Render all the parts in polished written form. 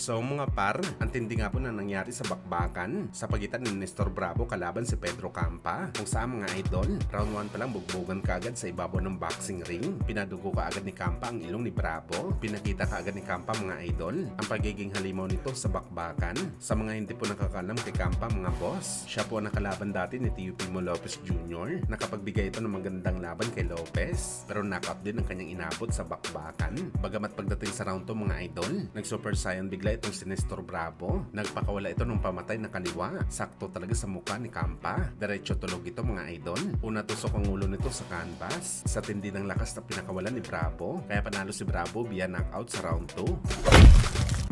So mga par, ang tindi nga po na nangyari sa bakbakan sa pagitan ni Nestor Bravo kalaban si Pedro Campa. Kung saan mga idol, round 1 pa lang bugbogan kaagad sa ibabaw ng boxing ring. Pinadugo kaagad ni Campa ang ilong ni Bravo. Pinakita kaagad ni Campa mga idol ang pagiging halimaw nito sa bakbakan. Sa mga hindi po nakakalam kay Campa mga boss, siya po ang nakalaban dati ni Teofimo Lopez Jr. Nakapagbigay ito ng magandang laban kay Lopez, pero knockout din ang kanyang inabot sa bakbakan. Bagamat pagdating sa round 2 mga idol, nag-super saiyan bigla itong si Nestor Bravo. Nagpakawala ito ng pamatay na kaliwa. Sakto talaga sa mukha ni Campa. Diretso tulog ito mga idol. Una tusok ang ulo nito sa canvas. Sa tindi ng lakas na pinakawala ni Bravo, kaya panalo si Bravo via knockout sa round 2.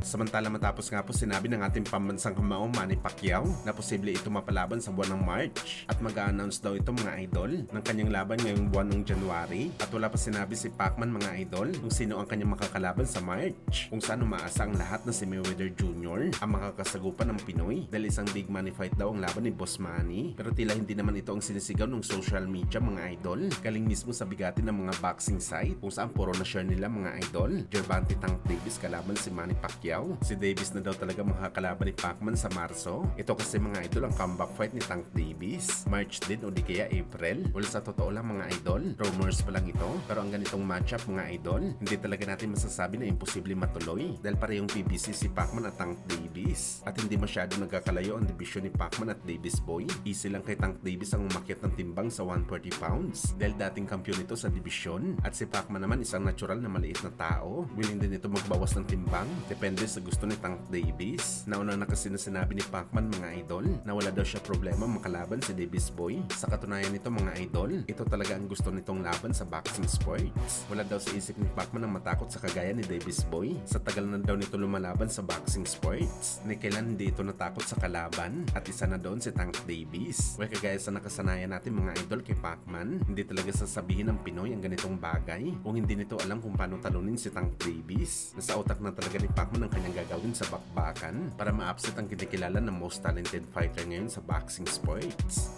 Samantala matapos nga po sinabi ng ating pambansang kamao Manny Pacquiao na posible ito mapalaban sa buwan ng March at mag-a-announce daw ito mga idol ng kanyang laban ngayong buwan ng January at wala pa sinabi si Pacman mga idol kung sino ang kanyang makakalaban sa March, kung saan umaasa ang lahat na si Mayweather Jr. ang makakasagupan ng Pinoy dahil isang big money fight daw ang laban ni Boss Manny, pero tila hindi naman ito ang sinisigaw ng social media mga idol. Galing mismo sa bigatin ng mga boxing site kung saan puro na share nila mga idol. Gervonta Tank Davis kalaban si Manny Pacquiao. Si Davis na daw talaga makakalaban ni Pacman sa Marso. Ito kasi mga idol ang comeback fight ni Tank Davis. March din o di kaya April. Well, sa totoo lang mga idol, rumors pa lang ito. Pero ang ganitong matchup mga idol, hindi talaga natin masasabi na imposible matuloy dahil parehong PBC si Pacman at Tank Davis. At hindi masyado nagkakalayo ang dibisyon ni Pacman at Davis Boy. Easy lang kay Tank Davis ang umakyat ng timbang sa 140 pounds dahil dating kampiyon ito sa dibisyon. At si Pacman naman isang natural na maliit na tao. Willing din ito magbawas ng timbang. Depende sa gusto ni Tank Davis. Nauna na kasi na sinabi ni Pacman mga idol na wala daw siya problema makalaban si Davis Boy. Sa katunayan nito mga idol, ito talaga ang gusto nitong laban sa boxing sports. Wala daw sa isip ni Pacman ang matakot sa kagaya ni Davis Boy. Sa tagal na daw nito lumalaban sa boxing sports, ni kailan hindi ito natakot sa kalaban at isa na doon si Tank Davis. Well, kagaya sa nakasanayan natin mga idol kay Pacman, hindi talaga sasabihin ng Pinoy ang ganitong bagay kung hindi nito alam kung paano talunin si Tank Davis. Nasa utak na talaga ni Pacman ang kanyang gagawin sa bakbakan para ma-upset ang kinikilala ng most talented fighter ngayon sa boxing sports.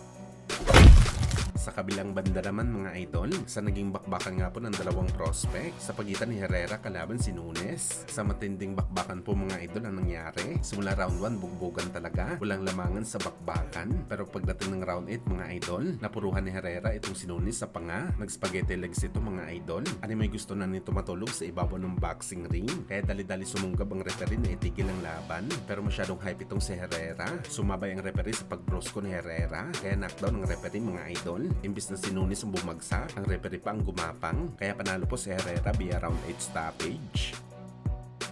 Sa kabilang banda naman mga idol, sa naging bakbakan nga po ng dalawang prospect sa pagitan ni Herrera kalaban si Nunes. Sa matinding bakbakan po mga idol ang nangyari. Simula round 1 bugbogan talaga, walang lamangan sa bakbakan. Pero pagdating ng round 8 mga idol, napuruhan ni Herrera itong si Nunes sa panga. Nag-spaghetti legs ito mga idol. Ano may gusto na nito matulog sa ibabaw ng boxing ring. Kaya dali-dali sumunggab ang referee na itigil ang laban. Pero masyadong hype itong si Herrera. Sumabay ang referee sa pagbrosko ni Herrera. Kaya knockdown ng referee mga idol. Imbis na si Nunes ang bumagsak, ang referee pa ang gumapang, kaya panalo po si Herrera via round 8 stoppage.